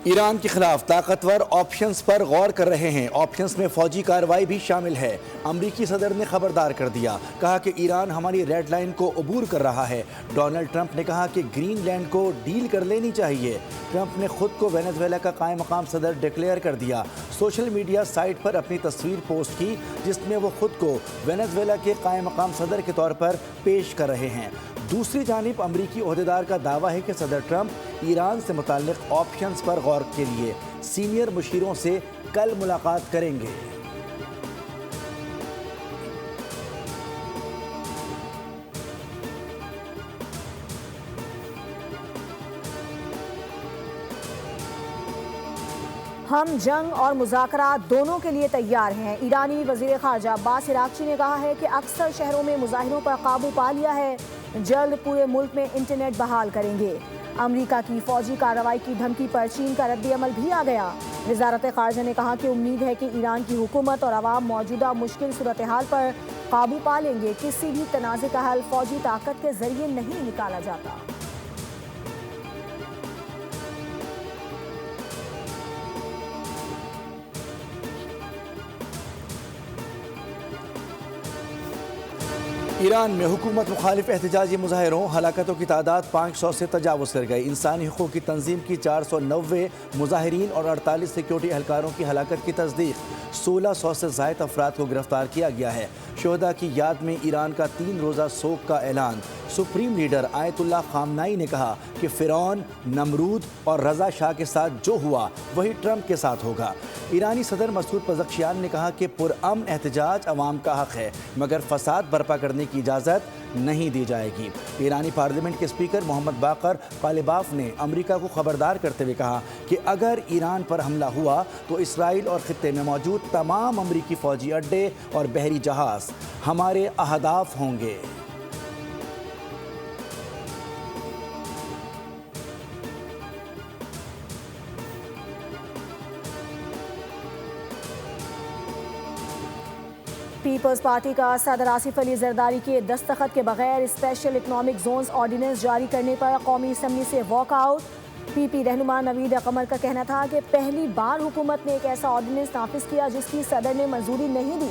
Iran के खिलाफ ताकतवर ऑप्शंस पर गौर कर रहे हैं। ऑप्शंस में फौजी कार्रवाई भी शामिल है। अमरीकी सदर ने खबरदार कर दिया, कहा कि ईरान हमारी रेड लाइन को अबूर कर रहा है। डोनाल्ड ट्रंप ने कहा कि ग्रीनलैंड को डील कर लेनी चाहिए। ट्रंप ने खुद को वेनेजुएला का कायम मकाम सदर डिक्लेयर कर दिया। सोशल मीडिया साइट पर अपनी तस्वीर पोस्ट की जिसमें वो खुद को वेनेजुएला के कायम मकाम सदर के तौर पर पेश कर रहे हैं। दूसरी जानिब अमरीकी ओहदेदार का दावा है कि सदर ट्रंप ईरान से मुताल्लिक ऑप्शंस पर गौर के लिए सीनियर मुशीरों से कल मुलाकात करेंगे। हम जंग और मुज़ाकरात दोनों के लिए तैयार हैं। ईरानी वज़ीर ख़ारजा अब्बास इराक़ची ने कहा है कि अक्सर शहरों में मुज़ाहिरों पर काबू पा लिया है, जल्द पूरे मुल्क में इंटरनेट बहाल करेंगे। अमेरिका की फ़ौजी कार्रवाई की धमकी पर चीन का रद्द-ए-अमल भी आ गया। वज़ारत ख़ारजा ने कहा कि उम्मीद है कि ईरान की हुकूमत और अवाम मौजूदा मुश्किल सूरत हाल पर काबू पा लेंगे। किसी भी तनाज़े का हल फ़ौजी ताकत के ज़रिए नहीं निकाला जाता। ईरान में हुकूमत मुखालिफ एहतजाजी मुजाहिरों हलाकतों की तादाद 500 से तजावुज़ कर गई। इंसानी हकूक़ की तंजीम की 490 मुजाहिरीन और 48 सिक्योरिटी एहलकारों की हलाकत की तस्दीक। 1600 से ज़ायद अफराद को गिरफ्तार किया गया है। शोहदा की याद में ईरान का 3 रोज़ा सोग का ऐलान। सुप्रीम लीडर आयतुल्लाह खामनाई ने कहा कि फ़िरौन, नमरूद और रज़ा शाह के साथ जो हुआ वही ट्रंप के साथ होगा। ईरानी सदर मसूद पज़क्शियान ने कहा कि पुरअमन एहतजाज अवाम का हक़ है, मगर फसाद बर्पा करने की इजाज़त नहीं दी जाएगी। ईरानी पार्लियामेंट के स्पीकर मोहम्मद बाकर कालिबाफ ने अमेरिका को खबरदार करते हुए कहा कि अगर ईरान पर हमला हुआ तो इसराइल और खित्ते में मौजूद तमाम अमरीकी फ़ौजी अड्डे और बहरी जहाज़ हमारे अहदाफ होंगे। पीपल्स पार्टी का सदर आसिफ अली जरदारी के दस्तखत के बगैर स्पेशल इकनॉमिक जोन्स ऑर्डिनेंस जारी करने पर कौमी असम्बली से वॉकआउट। पीपी रहनुमा नवीद कमर का कहना था कि पहली बार हुकूमत ने एक ऐसा ऑर्डिनेंस नाफिज किया जिसकी सदर ने मंजूरी नहीं दी।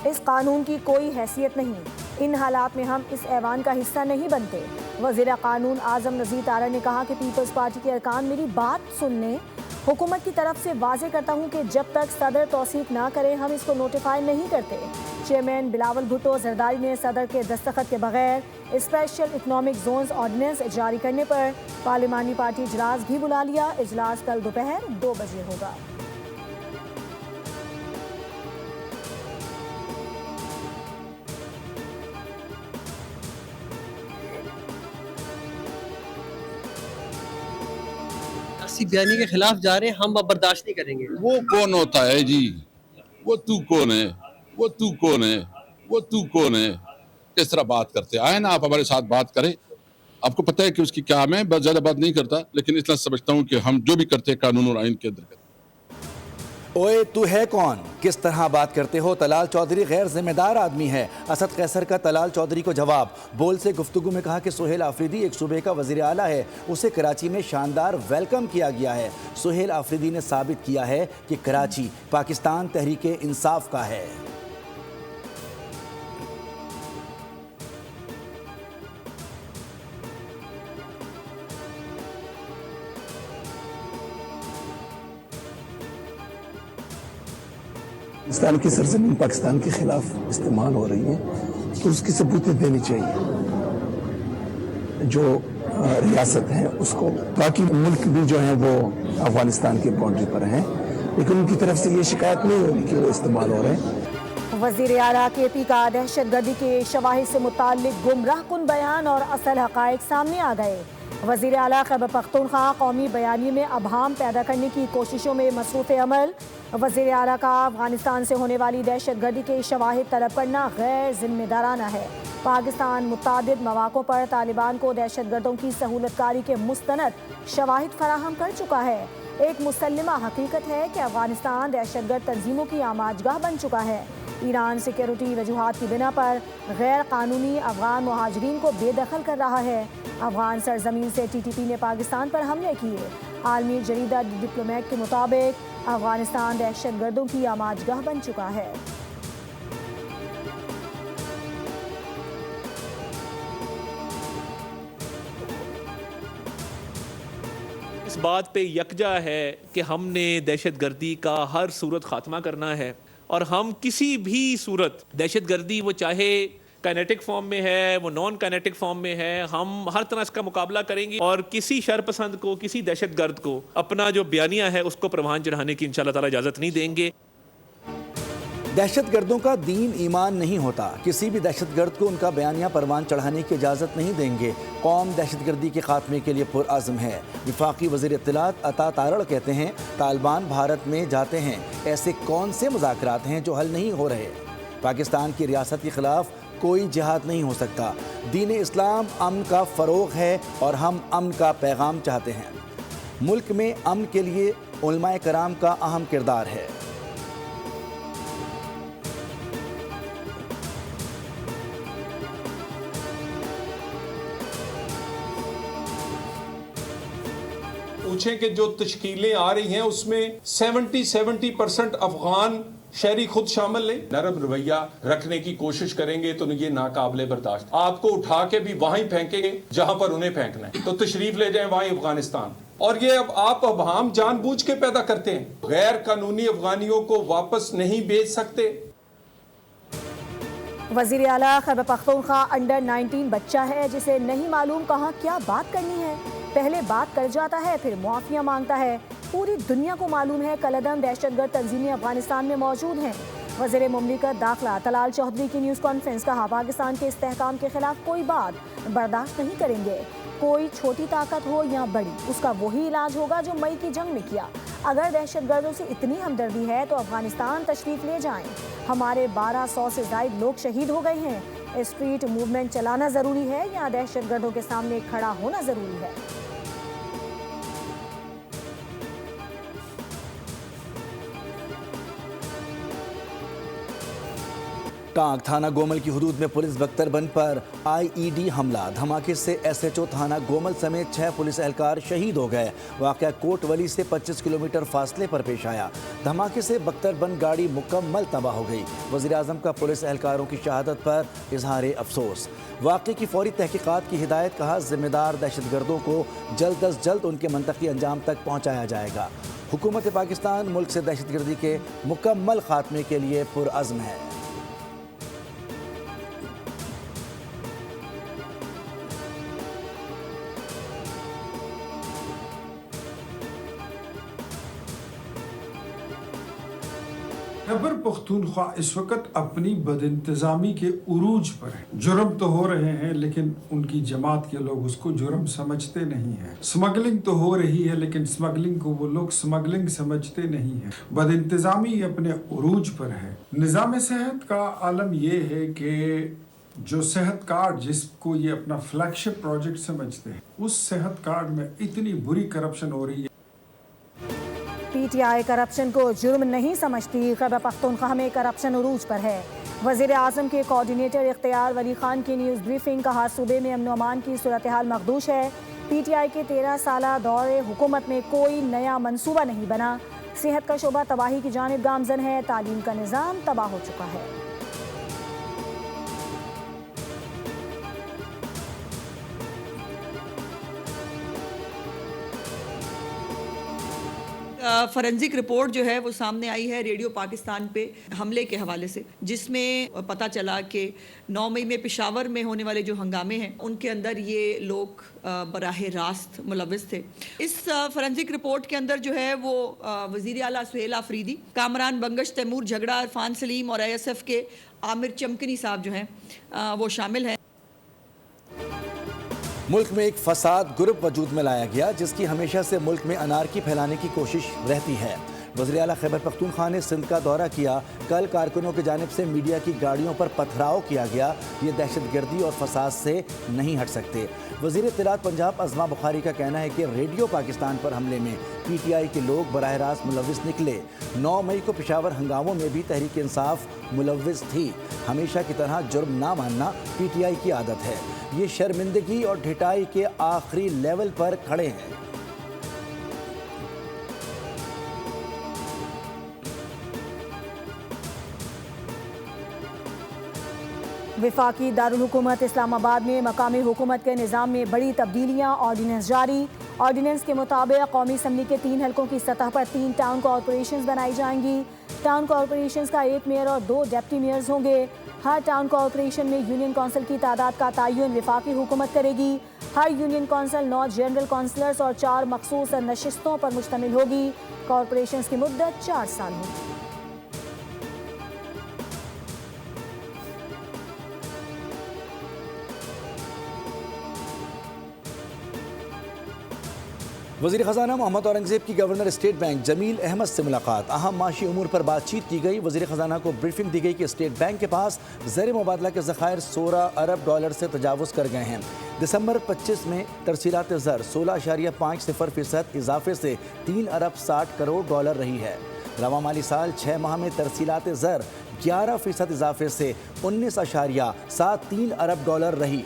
इस कानून की कोई हैसियत नहीं। इन हालात में हम इस ऐवान का हिस्सा नहीं बनते। वज़ीर कानून आज़म नज़ीर तारा ने कहा कि पीपल्स पार्टी के अरकान मेरी बात सुन लें। हुकूमत की तरफ से वाजे करता हूँ कि जब तक सदर तौसीक ना करे हम इसको नोटिफाई नहीं करते। चेयरमैन बिलावल भुट्टो जरदारी ने सदर के दस्तखत के बगैर स्पेशल इकनॉमिक जोन्स ऑर्डिनेंस जारी करने पर पार्लिमानी पार्टी इजलास भी बुला लिया। इजलास कल दोपहर 2 बजे होगा। बयानी के खिलाफ जा रहे हैं, हम अब बर्दाश्त नहीं करेंगे। वो कौन होता है जी? वो तू कौन है? वो तू कौन है? वो तू कौन है? किस तरह बात करते आए ना, आप हमारे साथ बात करें। आपको पता है कि उसकी क्या, मैं बहुत ज्यादा बात नहीं करता, लेकिन इतना समझता हूँ कि हम जो भी करते हैं कानून और आइन के अंदर। ओए तू है कौन? किस तरह बात करते हो? तलाल चौधरी गैर जिम्मेदार आदमी है। असद कैसर का तलाल चौधरी को जवाब। बोल से गुफ्तगू में कहा कि सुहेल आफरीदी एक सूबे का वज़ीर आला है, उसे कराची में शानदार वेलकम किया गया है। सुहेल आफरीदी ने साबित किया है कि कराची पाकिस्तान तहरीक इंसाफ का है। पाकिस्तान की सरजमीन पाकिस्तान के खिलाफ इस्तेमाल हो रही है तो उसकी सबूतें देनी चाहिए जो रियासत है उसको। बाकी मुल्क भी जो है वो अफगानिस्तान की बाउंड्री पर हैं, लेकिन उनकी तरफ से ये शिकायत नहीं हो रही कि वो इस्तेमाल हो रहे हैं। वज़ीर आला KP का दहशतगर्दी के शवाहिद से मुताल्लिक गुमराह कुन बयान और असल हक़ाइक़ सामने आ गए। वज़ीर आला खैबर पख्तूनख्वा कौमी बयानी में अबहाम पैदा करने की कोशिशों में मसरूफ़ अमल। वज़ीर आला का अफ़गानिस्तान से होने वाली दहशतगर्दी के शवाहिद तलब करना गैर जिम्मेदाराना है। पाकिस्तान मुतादिद मौक़ों पर तालिबान को दहशतगर्दों की सहूलतकारी के मुस्तनद शवाहिद फराहम कर चुका है। एक मुसल्लिमा हकीकत है कि अफ़गानिस्तान दहशतगर्द तंजीमों की आमाजगाह बन चुका है। ईरान सिक्योरिटी वजूहात की बिना पर गैर कानूनी अफगान मुहाजिरीन को बेदखल कर रहा है। अफगान सरजमीन से TTP ने पाकिस्तान पर हमले किए। आलमी जरीदा डिप्लोमेट के मुताबिक अफगानिस्तान दहशतगर्दों की आमाजगाह बन चुका है। इस बात पे यकजा है कि हमने दहशतगर्दी का हर सूरत खात्मा करना है और हम किसी भी सूरत दहशतगर्दी, वो चाहे काइनेटिक फॉर्म में है, वो नॉन काइनेटिक फॉर्म में है, हम हर तरह इसका मुकाबला करेंगे और किसी शरपसंद को, किसी दहशतगर्द को अपना जो बयानिया है उसको परवान चढ़ाने की इंशाअल्लाह ताला इजाज़त नहीं देंगे। दहशतगर्दों का दीन ईमान नहीं होता। किसी भी दहशतगर्द को उनका बयानिया परवान चढ़ाने की इजाज़त नहीं देंगे। कौम दहशतगर्दी के खात्मे के लिए पुरअज़्म है। वफाकी वज़ीर इत्तलात अता तारड़ कहते हैं, तालिबान भारत में जाते हैं, ऐसे कौन से मुज़ाकरात हैं जो हल नहीं हो रहे। पाकिस्तान की रियासत के ख़िलाफ़ कोई जिहाद नहीं हो सकता। दीन इस्लाम अमन का फ़रोग़ है और हम अमन का पैगाम चाहते हैं। मुल्क में अमन के लिए उलमाए कराम का अहम किरदार है। पूछें कि जो तश्कीलें आ रही हैं उसमें 70% अफगान शहरी खुद शामिल है। नरम रवैया रखने की कोशिश करेंगे तो ये नाकाबिले बर्दाश्त। आपको उठा के भी वहीं फेंकेंगे जहां पर उन्हें फेंकना है, तो तशरीफ ले जाएं वहीं अफगानिस्तान। और ये अब आप अबहाम जानबूझ के पैदा करते हैं। गैर कानूनी अफगानियों को वापस नहीं भेज सकते। वज़ीर आला खैबर पख्तूनख्वा अंडर 19 बच्चा है जिसे नहीं मालूम कहाँ क्या बात करनी है। पहले बात कर जाता है, फिर मुआफ़िया मांगता है। पूरी दुनिया को मालूम है कलअदम दहशतगर्द तंजीमें अफगानिस्तान में मौजूद हैं। वज़ीर मुमलिकत दाखिला तलाल चौधरी की न्यूज़ कॉन्फ्रेंस कहा, पाकिस्तान के इस्तेहकाम के खिलाफ कोई बात बर्दाश्त नहीं करेंगे। कोई छोटी ताकत हो या बड़ी, उसका वही इलाज होगा जो मई की जंग में किया। अगर दहशतगर्दों से इतनी हमदर्दी है तो अफगानिस्तान तशरीफ ले जाएं। हमारे 1200 से ज़ायद लोग शहीद हो गए हैं। स्ट्रीट मूवमेंट चलाना ज़रूरी है या दहशतगर्दों के सामने खड़ा होना ज़रूरी है। टांग थाना गोमल की हुदूद में पुलिस बख्तरबंद पर IED हमला। धमाके से SHO थाना गोमल समेत 6 पुलिस एहलकार शहीद हो गए। वाक़या कोटवली से 25 किलोमीटर फासले पर पेश आया। धमाके से बख्तरबंद गाड़ी मुकम्मल तबाह हो गई। वज़ीर-ए-आज़म का पुलिस एहलकारों की शहादत पर इजहार अफसोस। वाक़े की फौरी तहकीकात की हिदायत। कहा, जिम्मेदार दहशतगर्दों को जल्द अज जल्द उनके मंतकी अंजाम तक पहुँचाया जाएगा। हुकूमत पाकिस्तान मुल्क से दहशतगर्दी के मुकम्मल खात्मे के लिए पुरअज़्म है। खैबर पख्तूनख्वा इस वक्त अपनी बदइंतजामी के उरूज पर है। जुर्म तो हो रहे हैं लेकिन उनकी जमात के लोग उसको जुर्म समझते नहीं हैं। स्मगलिंग तो हो रही है लेकिन स्मगलिंग को वो लोग स्मगलिंग समझते नहीं हैं। बदइंतजामी अपने उरूज पर है। निज़ाम सेहत का आलम ये है कि जो सेहत कार्ड जिसको ये अपना फ्लैगशिप प्रोजेक्ट समझते हैं, उस सेहत कार्ड में इतनी बुरी करप्शन हो रही है। PTI करप्शन को जुर्म नहीं समझती। खैबर पख्तूनख्वा में करप्शन उरूज पर है। वज़ीर आज़म के कोऑर्डिनेटर इख्तियार वली खान की न्यूज़ ब्रीफिंग। कहा, सूबे में अमन अमान की सूरत हाल मखदूश है। PTI के 13 साला दौरे हुकूमत में कोई नया मंसूबा नहीं बना। सेहत का शोबा तबाही की जानिब गामजन है। तालीम का निज़ाम तबाह हो चुका है। फॉरेंसिक रिपोर्ट जो है वो सामने आई है रेडियो पाकिस्तान पे हमले के हवाले से, जिसमें पता चला कि 9 मई में पेशावर में होने वाले जो हंगामे हैं उनके अंदर ये लोग बराह रास्त मुलविस थे। इस फॉरेंसिक रिपोर्ट के अंदर जो है वो वज़ीर आला सुहेल आफरीदी, कामरान बंगश, तैमूर झगड़ा, इरफान सलीम और ISF के आमिर चमकनी साहब जो हैं वो शामिल हैं। मुल्क में एक फसाद ग्रुप वजूद में लाया गया जिसकी हमेशा से मुल्क में अनारकी फैलाने की कोशिश रहती है। वज़ीर आला खैबर पख्तूनख्वा ने सिंध का दौरा किया। कल कारकुनों की जानिब से मीडिया की गाड़ियों पर पथराव किया गया। ये दहशतगर्दी और फसाद से नहीं हट सकते। वज़ीर इत्तलात पंजाब अज़मा बुखारी का कहना है कि रेडियो पाकिस्तान पर हमले में PTI के लोग बराह रास्त मुलविस निकले। 9 मई को पेशावर हंगामों में भी तहरीक इंसाफ मुलविस थी। हमेशा की तरह जुर्म ना मानना PTI की आदत है। ये शर्मिंदगी और ढिठाई के आखिरी लेवल पर खड़े हैं। वफाकी दारुल हुकूमत इस्लामाबाद में मकामी हुकूमत के निज़ाम में बड़ी तब्दीलियाँ, ऑर्डिनेंस जारी। ऑर्डिनेंस के मुताबिक कौमी असम्बली के 3 हलकों की सतह पर 3 टाउन कॉरपोरेशन बनाई जाएंगी। टाउन कॉरपोरेशन का 1 मेयर और 2 डिप्टी मेयर्स होंगे। हर टाउन कॉरपोरेशन में यूनियन कौंसिल की तादाद का तयन वफाकी हुकूमत करेगी। हर यूनियन कौंसिल 9 जनरल कौंसलर्स और 4 मखसूस नशिस्तों पर मुश्तमिल होगी। कॉरपोरेशन की मुद्दत 4 साल होगी। वज़ीर ख़ज़ाना मोहम्मद औरंगज़ेब की governor state bank Jamil Ahmed से मुलाकात। अहम माशी उमूर पर बातचीत की गई। वज़ीर ख़ज़ाना को ब्रीफिंग दी गई कि स्टेट बैंक के पास ज़र मुबादला के ज़खायर 16 अरब डॉलर से तजावुज़ कर गए हैं। दिसंबर 25 में तरसीलात ज़र 16.50% इजाफे से 3 अरब 60 करोड़ डॉलर रही है। रवा माली साल 6 माह में तरसीलात ज़र 11% इजाफे से 19.73 अरब डॉलर रही।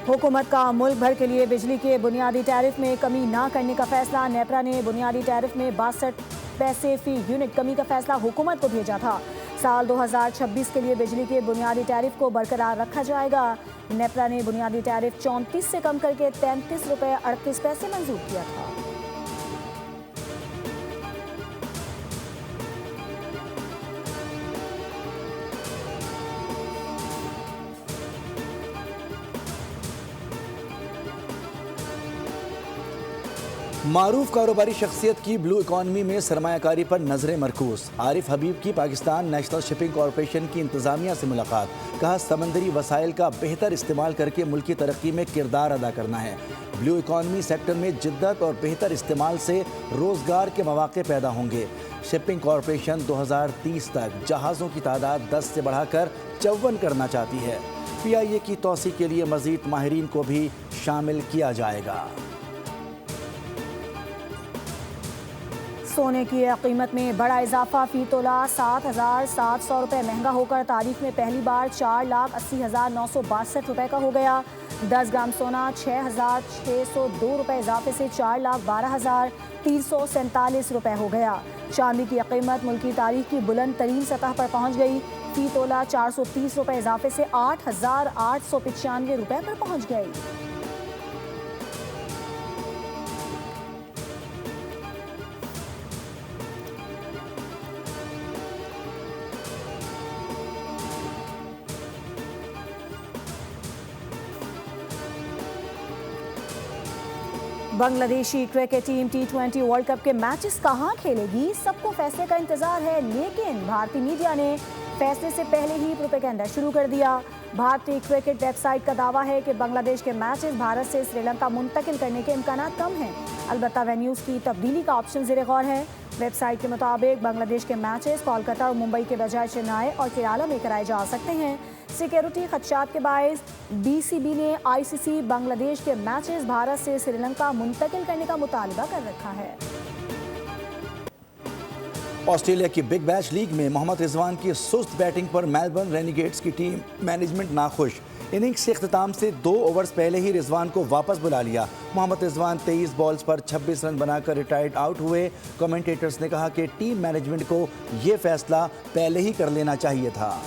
हुकूमत का मुल्क भर के लिए बिजली के बुनियादी टैरिफ में कमी ना करने का फैसला। नेपरा ने बुनियादी टैरिफ में 62 पैसे फी यूनिट कमी का फैसला हुकूमत को भेजा था। साल 2026 के लिए बिजली के बुनियादी टैरिफ को बरकरार रखा जाएगा। नेपरा ने बुनियादी टैरिफ 34 से कम करके 33 रुपये 38 पैसे मंजूर किया था। मारूफ कारोबारी शख्सियत की ब्लू इकॉनमी में सरमायाकारी पर नजरें मरकूज। आरिफ हबीब की पाकिस्तान नेशनल शिपिंग कॉरपोरेशन की इंतजामिया से मुलाकात। कहा समंदरी वसाइल का बेहतर इस्तेमाल करके मुल्की तरक्की में किरदार अदा करना है। ब्लू इकॉनमी सेक्टर में जिद्दत और बेहतर इस्तेमाल से रोजगार के मौके पैदा होंगे। शिपिंग कॉरपोरेशन 2030 तक जहाज़ों की तादाद 10 से बढ़ाकर 54 करना चाहती है। PIA की तोसी के लिए मजीद माहिरीन को भी शामिल किया जाएगा। सोने की कीमत में बड़ा इजाफा। फी तोला 7,700 रुपये महंगा होकर तारीख में पहली बार 4,80,962 रुपये का हो गया। 10 ग्राम सोना 6,602 रुपये इजाफे से 4,12,347 रुपये हो गया। चांदी की कीमत मुल्की तारीख की बुलंद तरीन सतह पर पहुँच गई। फी तोला 430 रुपये इजाफे से 8,895 रुपये पर पहुँच गई। Bangladeshi cricket team T20 world cup के मैचेस कहां खेलेगी, सबको फैसले का इंतजार है। लेकिन भारतीय मीडिया ने फैसले से पहले ही प्रोपेगेंडा शुरू कर दिया। भारतीय क्रिकेट वेबसाइट का दावा है कि बांग्लादेश के मैचेस भारत से श्रीलंका मुंतकिल करने के इम्कान कम हैं। अलबत्ता वेन्यूज़ की तब्दीली का ऑप्शन ज़ेर गौर है। वेबसाइट के मुताबिक बांग्लादेश के मैचेस कोलकाता और मुंबई के बजाय चेन्नई और केराला में कराए जा सकते हैं। सिक्योरिटी खदशात के बायस BCB ने ICC बांग्लादेश के मैचेस भारत से श्रीलंका मुंतकिल करने का मुतालबा कर रखा है। ऑस्ट्रेलिया की बिग बैश लीग में मोहम्मद रिजवान की सुस्त बैटिंग पर मेलबर्न रेनिगेट्स की टीम मैनेजमेंट नाखुश। इनिंग्स के अख्ताम से 2 ओवर्स पहले ही रिजवान को वापस बुला लिया। मोहम्मद रिजवान 23 बॉल्स पर 26 रन बनाकर रिटायर्ड आउट हुए। कमेंटेटर्स ने कहा कि टीम मैनेजमेंट को यह फैसला पहले ही कर लेना चाहिए था।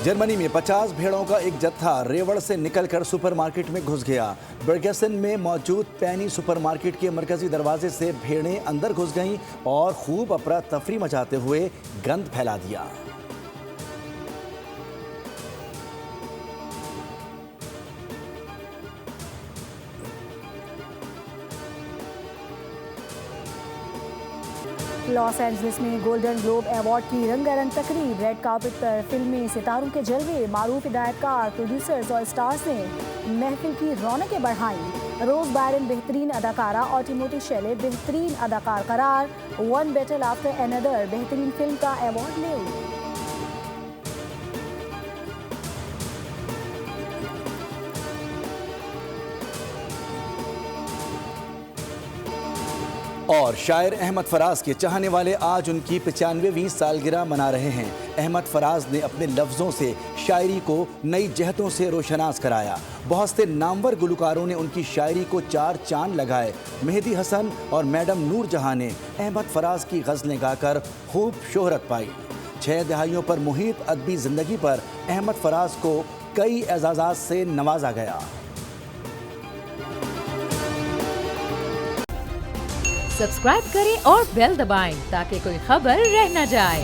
जर्मनी में 50 भेड़ों का एक जत्था रेवड़ से निकलकर सुपरमार्केट में घुस गया। बर्गेसन में मौजूद पैनी सुपरमार्केट के मरकजी दरवाजे से भेड़ें अंदर घुस गईं और खूब अफरा तफरी मचाते हुए गंद फैला दिया। लॉस एंजलिस में गोल्डन ग्लोब अवार्ड की रंगारंग तकरीब। रेड कार्पेट पर फिल्मी सितारों के जलवे, मारूफ हिदायतकार, प्रोड्यूसर्स और स्टार्स ने महफिल की रौनकें बढ़ाई। रोज बायरन बेहतरीन अदाकारा और टिमोथी शैलेट बेहतरीन अदाकार करार। वन बैटल आफ्टर अनदर बेहतरीन फिल्म का अवार्ड ले उड़ी। और शायर अहमद फराज के चाहने वाले आज उनकी 95वीं सालगिरह मना रहे हैं। अहमद फराज ने अपने लफ्ज़ों से शायरी को नई जहतों से रोशनास कराया। बहुत से नामवर गुलकारों ने उनकी शायरी को चार चांद लगाए। मेहदी हसन और मैडम नूर जहां ने अहमद फराज की गज़लें गाकर खूब शोहरत पाई। 6 दहाइयों पर मुहित अदबी ज़िंदगी पर अहमद फराज को कई एजाज़ात से नवाजा गया। सब्सक्राइब करें और बेल दबाएं ताकि कोई खबर रह न जाए।